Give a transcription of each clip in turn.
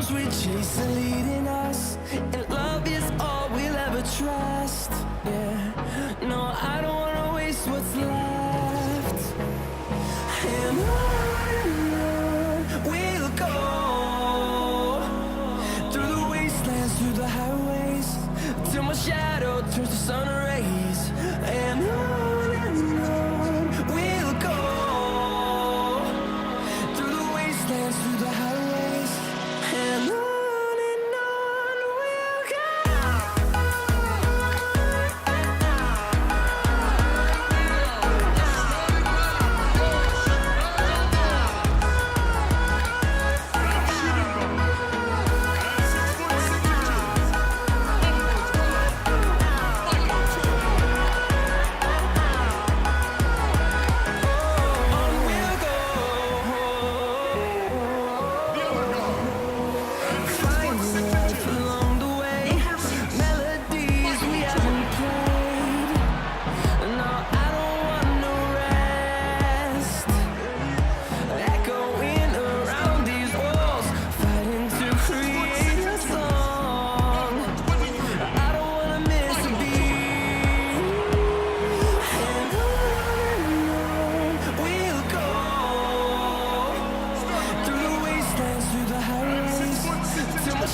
storms we chase are leading us, and love is all we'll ever trust. Yeah, no, I don't wanna waste what's left. And on we'll go, through the wastelands, through the highways, till my shadow turns to sun rays. And on we'll go, through the wastelands, through the highways, and on we'll go.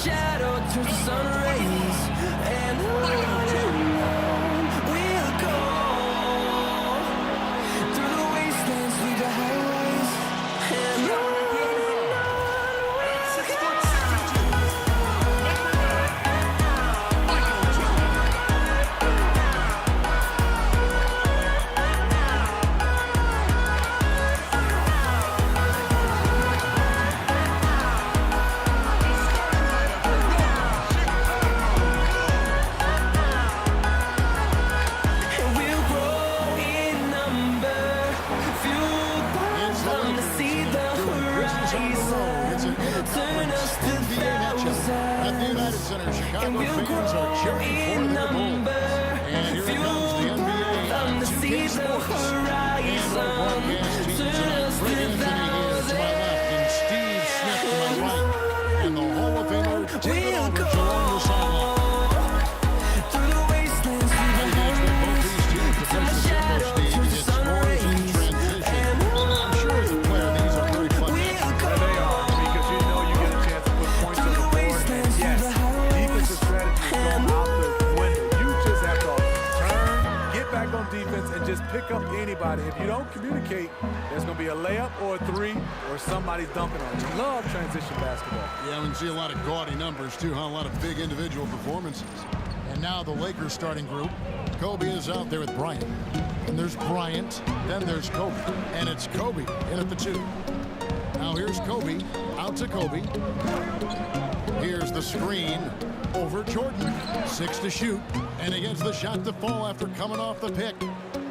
Shadow turns to sun rays, and on we'll go, through the wastelands, through the highways, and on we'll go. And we'll grow in number, fueled from the seas of horizon. Turn us to thousands. Steve Smith to my right, and the Hall of Famer David We'll Aldridge go along the sideline. through the wastelands, through the highways, till my shadow turns to sun rays, and I'm sure as a player these are very fun. we'll go They are, because you know you get a chance to put points on through the the board. wastelands, through Yes, the highways. defensive strategy is going out the window. You just have to turn, get back on defense, and just pick up anybody. If you don't communicate, there's going to be a layup or a three, or somebody dunking on you. Love transition basketball. Yeah, we can see a lot of gaudy numbers too, huh? A lot of big individual performances. And now the Lakers starting group. Kobe is out there with Bryant. And there's Bryant, then there's Kobe. And it's Kobe in at the 2. Now here's Kobe, out to Kobe. Here's the screen over Jordan. 6 to shoot, and he gets the shot to fall after coming off the pick.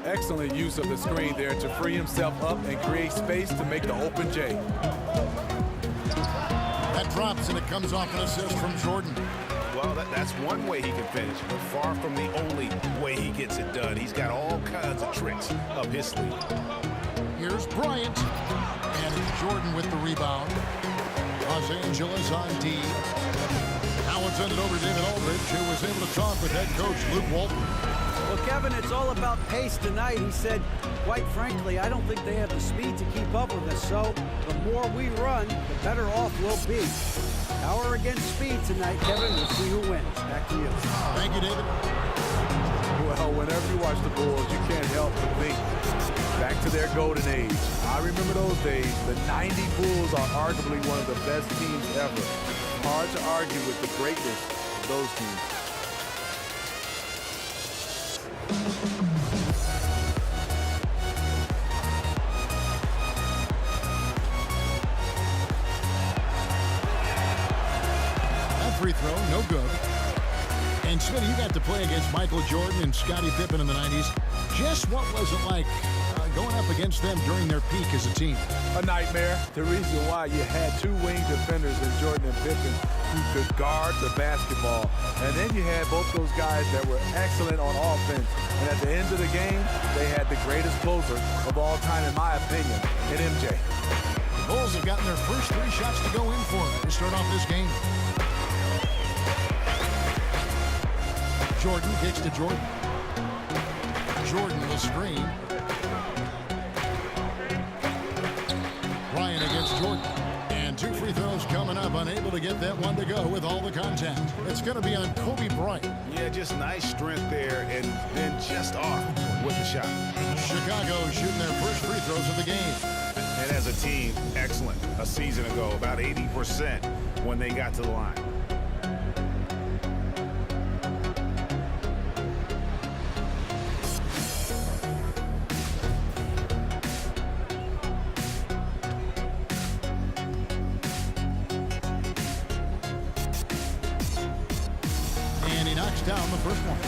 Excellent use of the screen there to free himself up and create space to make the open J. That drops, and it comes off an assist from Jordan. Well, that's one way he can finish, but far from the only way he gets it done. He's got all kinds of tricks up his sleeve. Here's Bryant, and it's Jordan with the rebound. Los Angeles on D. Now it's send it over to David Aldridge, who was able to talk with head coach Luke Walton. Well, Kevin, it's all about pace tonight. He said, quite frankly, I don't think they have the speed to keep up with us. So the more we run, the better off we'll be. Power against speed tonight, Kevin. We'll see who wins. Back to you. Thank you, David. Well, whenever you watch the Bulls, you can't help but think back to their golden age. I remember those days. The 90 Bulls are arguably one of the best teams ever. Hard to argue with the greatness of those teams. That free throw, no good. And Smitty, you got to play against Michael Jordan and Scottie Pippen in the 90s. Just what was it like going up against them during their peak as a team? A nightmare. The reason why you had two wing defenders in Jordan and Pippen who could guard the basketball. And then you had both those guys that were excellent on offense. And at the end of the game, they had the greatest closer of all time, in my opinion, in MJ. Bulls have gotten their first 3 shots to go in for them to start off this game. Jordan kicks to Jordan. Jordan will screen. Bryant against Jordan. And 2 free throws coming up, unable to get that one to go with all the contact. It's going to be on Kobe Bryant. Yeah, just nice strength there, and then just off with the shot. Chicago shooting their first free throws of the game. And as a team, excellent. A season ago, about 80% when they got to the line. And he knocks down the first one.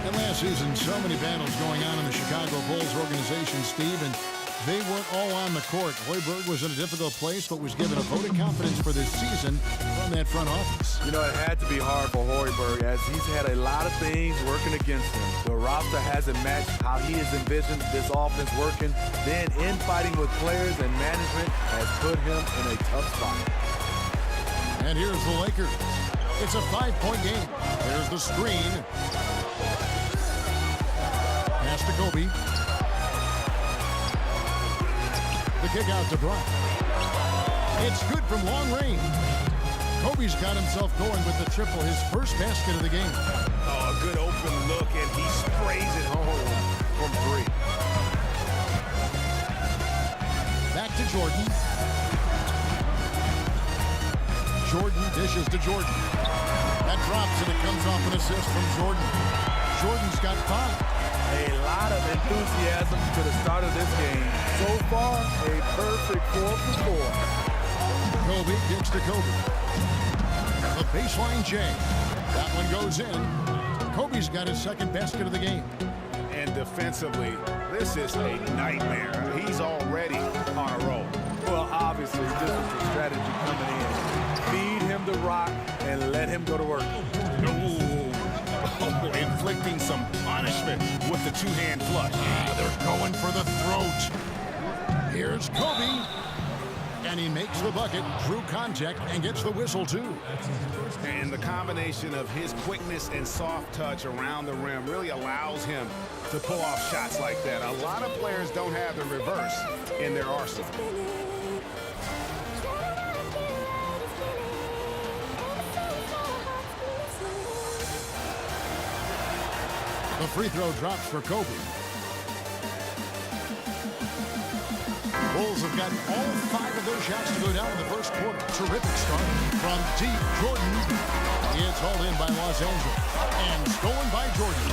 And last season, so many battles going on in the Chicago Bulls organization, Steve, and they weren't all on the court. Hoiberg was in a difficult place, but was given a vote of confidence for this season from that front office. You know, it had to be hard for Hoiberg as he's had a lot of things working against him. The roster hasn't matched how he has envisioned this offense working. Then infighting with players and management has put him in a tough spot. And here's the Lakers. It's a 5-point game. There's the screen. Pass to Kobe. The kick out to Bryant. It's good from long range. Kobe's got himself going with the triple, his first basket of the game. Oh, a good open look, and he sprays it home from 3. Back to Jordan. Jordan dishes to Jordan. That drops, and it comes off an assist from Jordan. Jordan's got 5. A lot of enthusiasm to the start of this game. So far, a perfect 4 for 4. Kobe kicks to Kobe. The baseline J. That one goes in. Kobe's got his second basket of the game. And defensively, this is a nightmare. He's already on a roll. Well, obviously, this is the strategy coming in. Feed him the rock and let him go to work. Oh, inflicting some punishment with the 2-hand flush. They're going for the throat. Here's Kobe. And he makes the bucket through contact and gets the whistle, too. And the combination of his quickness and soft touch around the rim really allows him to pull off shots like that. A lot of players don't have the reverse in their arsenal. The free throw drops for Kobe. Bulls have gotten all 5 of those shots to go down in the first quarter. Terrific start from deep. Jordan. It's hauled in by Los Angeles and stolen by Jordan.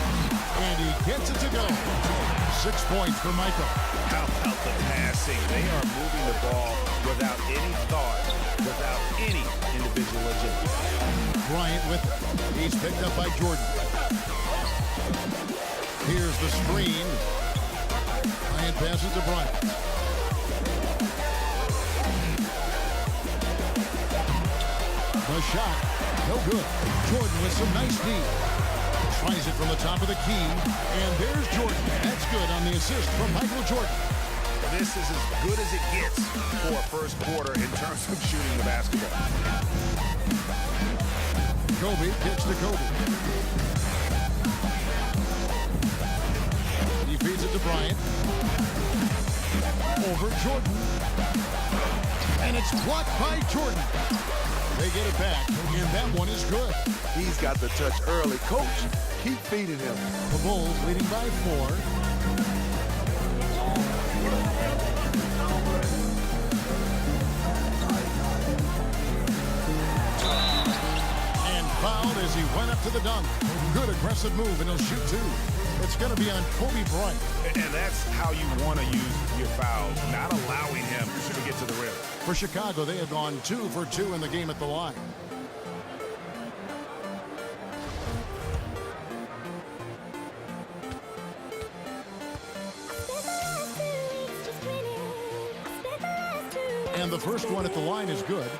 And he gets it to go. 6 points for Michael. How about the passing? They are moving the ball without any thought, without any individual agenda. Bryant with it. He's picked up by Jordan. Here's the screen. Bryant passes to Bryant. The shot, no good. Jordan with some nice D. Tries it from the top of the key. And there's Jordan. That's good on the assist from Michael Jordan. This is as good as it gets for a first quarter in terms of shooting the basketball. Kobe kicks to Kobe. He feeds it to Bryant. Over Jordan. And it's blocked by Jordan. They get it back, and that one is good. He's got the touch early. Coach, keep feeding him. The Bulls leading by 4. And fouled as he went up to the dunk. Good aggressive move, and he'll shoot 2. It's going to be on Kobe Bryant. And that's how you want to use your fouls, not allowing him to get to the rim. For Chicago, they have gone 2 for 2 in the game at the line. And the first one at the line is good.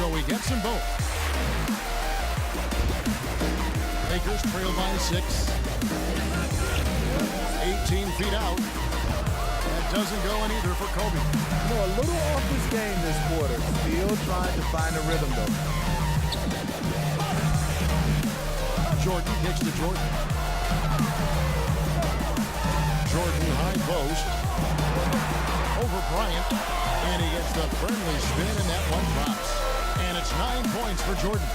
So he gets them both. Lakers trail by 6. 18 feet out. That doesn't go in either for Kobe. You know, a little off his game this quarter. Still trying to find a rhythm, though. Jordan kicks to Jordan. Jordan high post. Over Bryant. And he gets the friendly spin, and that one drops. And it's 9 points for Jordan.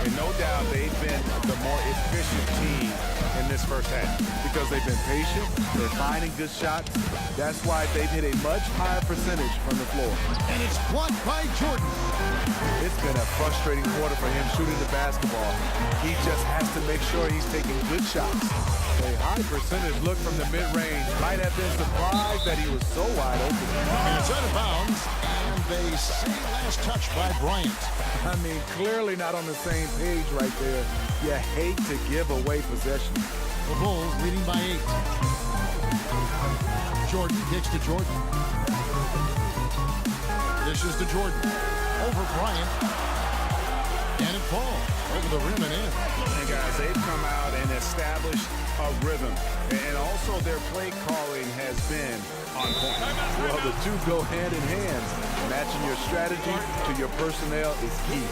And no doubt they've been the more efficient team in this first half. Because they've been patient, they're finding good shots. That's why they've hit a much higher percentage from the floor. And it's blocked by Jordan. It's been a frustrating quarter for him shooting the basketball. He just has to make sure he's taking good shots. A high percentage look from the mid-range. Might have been surprised that he was so wide open. And it's out of bounds. And they say last touch by Bryant. I mean, clearly not on the same page right there. You hate to give away possession. The Bulls leading by 8. Jordan kicks to Jordan. Dishes to Jordan. Over Bryant. And it falls over the rim and in. And guys, they've come out and established a rhythm. And also their play calling has been on point. Well, the two go hand in hand. Matching your strategy to your personnel is key.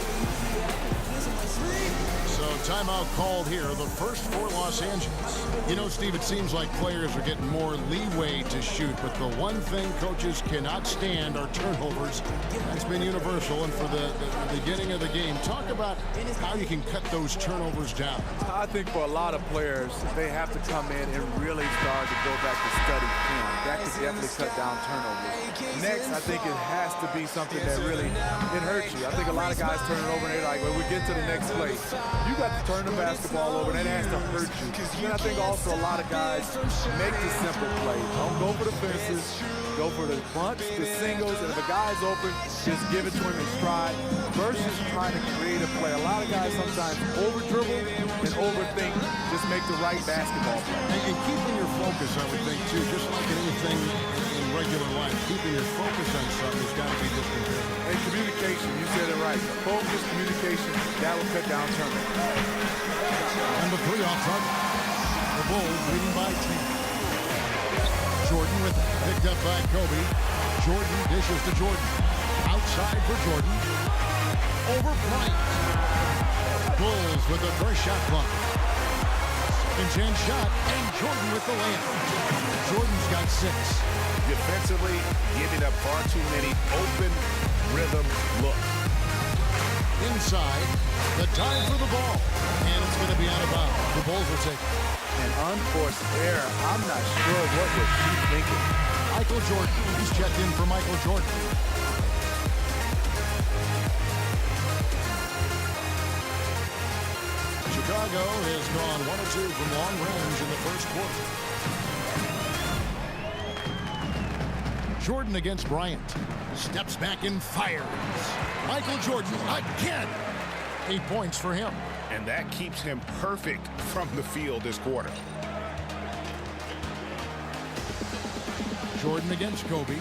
So timeout called here, the first for Los Angeles. You know, Steve, it seems like players are getting more leeway to shoot, but the one thing coaches cannot stand are turnovers. That's been universal, and for the beginning of the game, talk about how you can cut those turnovers down. I think for a lot of players, they have to come in and really start to go back to study film. That could definitely cut down turnovers. Next, I think it has to be something that really, it hurts you. I think a lot of guys turn it over and they're like, well, we get to the next play. You got to turn the basketball over, and that has to hurt you. And I think also a lot of guys make the simple play. Don't go for the fences. Go for the bunts, the singles, and if a guy's open, just give it to him in stride versus trying to create a play. A lot of guys sometimes over-dribble and overthink, just make the right basketball play. And keeping your focus, I would think, too, just like anything in regular life, keeping your focus on something has got to be just important. And communication, you said it right. Focus, communication, that will cut down turnovers. And the three off target. The Bulls leading by 10. Jordan with it. Picked up by Kobe. Jordan dishes to Jordan. Outside for Jordan. Over Bryant. Bulls with the first shot clock. Second chance shot. And Jordan with the layup. Jordan's got 6. Defensively, giving up far too many open rhythm looks. Inside, the time for the ball. And it's going to be out of bounds. The Bulls will take it. An unforced error. I'm not sure what was he thinking. Michael Jordan. He's checked in for Michael Jordan. Chicago has gone 1 of 2 from long range in the first quarter. Jordan against Bryant. Steps back and fires. Michael Jordan again. 8 points for him. And that keeps him perfect from the field this quarter. Jordan against Kobe.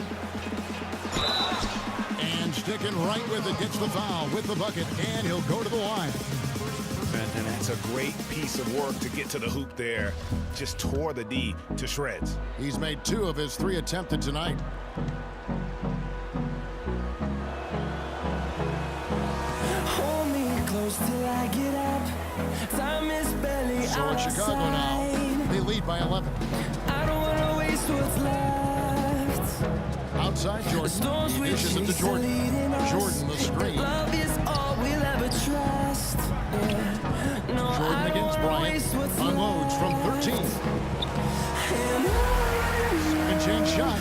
And sticking right with it, gets the foul with the bucket, and he'll go to the line. And that's a great piece of work to get to the hoop there. Just tore the D to shreds. He's made 2 of his 3 attempted tonight. Hold me close till I get up. Time is barely So in Chicago now, they lead by 11. I don't wanna waste what's left. Outside Jordan, he dishes it to Jordan. Jordan the screen. Love is all we'll ever trust. Yeah. No, Jordan against Bryant. Unloads from 13. Second chance shot.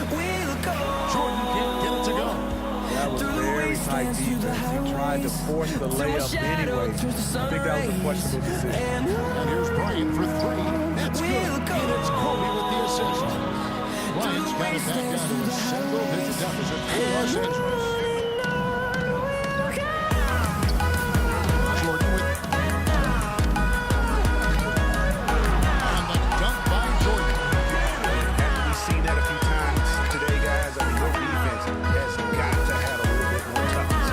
Jordan can't get it to go. That was very tight defense. He tried to force the layup anyway. I think that was a questionable decision. And here's Bryant for 3. That's good. And it's Kobe with the assist. Bryant's got it back down to a single-digit deficit for Los Angeles. Jordan with it. And the dunk by Jordan. We've seen that a few times today, guys. I mean, your defense has got to have a little bit more toughness.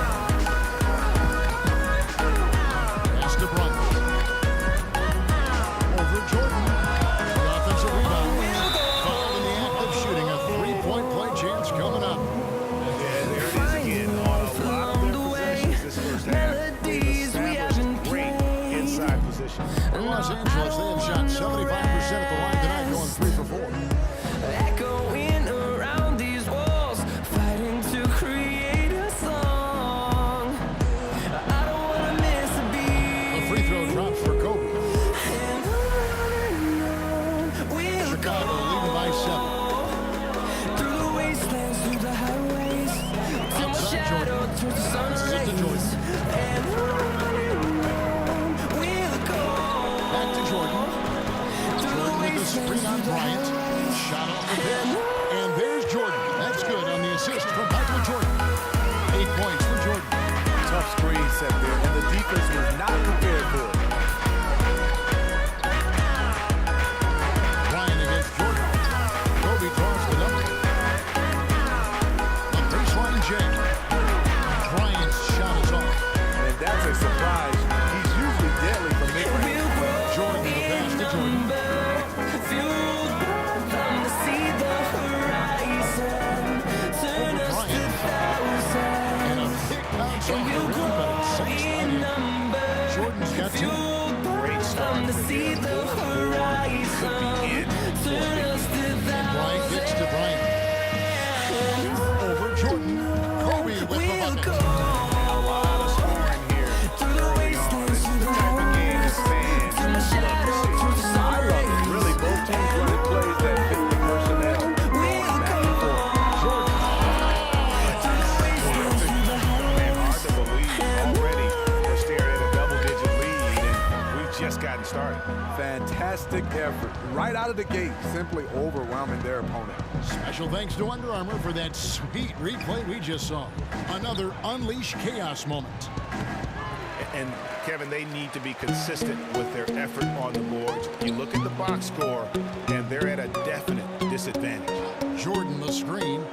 towards the sun This is it to rays. And on we'll go. Back to Jordan. Jordan with the screen on Bryant. Shot off the pin. And there's Jordan. That's good on the assist from Michael Jordan. 8 points for Jordan. Tough screen set there, and the defense was not prepared for it. Bryant against Jordan. Kobe draws the double. A baseline jam. Bryant's shot is off. And that's a surprise. He's usually deadly from mid-range. Jordan with the pass to Jordan. Fueled from to see the horizon. Turn us to thousands. And a big bounce off the rim, but it's six on in. Jordan's got two. Great start. From to see the horizon. Turn us to Bryant gets to Bryant. Over Jordan. Kobe with the We'll bucket. go A lot of scoring here. through the wastelands, through the Type of game wilderness, this fans through my shadow, through the sun I love it. rays. Really, both teams running plays that fit the personnel. We'll Back and forth. through the wastelands, through the Man, hard to believe already we're staring at a double-digit lead, and we've just gotten started. Fantastic effort. Right out of the gate, simply overwhelming their opponent. Special thanks to Under Armour for that sweet replay we just saw. Another Unleash Chaos moment. And Kevin, they need to be consistent with their effort on the boards. You look at the box score, and they're at a definite disadvantage. Jordan the screen.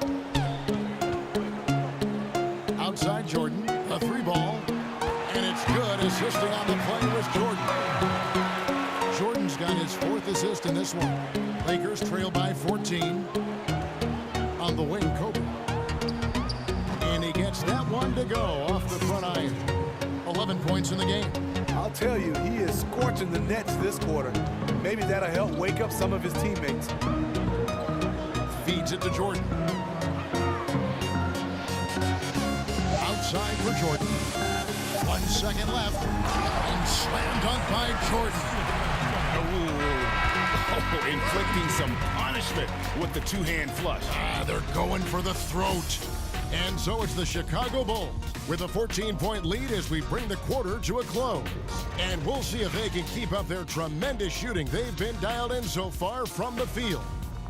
Outside Jordan, a three ball. And it's good. Assisting on the play was Jordan. Jordan's got his fourth assist in this one. Lakers trail by 14. On the wing, Kobe. And he gets that one to go off the front iron. 11 points in the game. I'll tell you, he is scorching the Nets this quarter. Maybe that'll help wake up some of his teammates. Feeds it to Jordan. Outside for Jordan. 1 second left. And slam dunk by Jordan. Oh, inflicting some punishment with the two-hand flush. They're going for the throat. And so it's the Chicago Bulls with a 14-point lead as we bring the quarter to a close. And we'll see if they can keep up their tremendous shooting they've been dialed in so far from the field.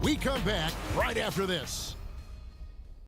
We come back right after this.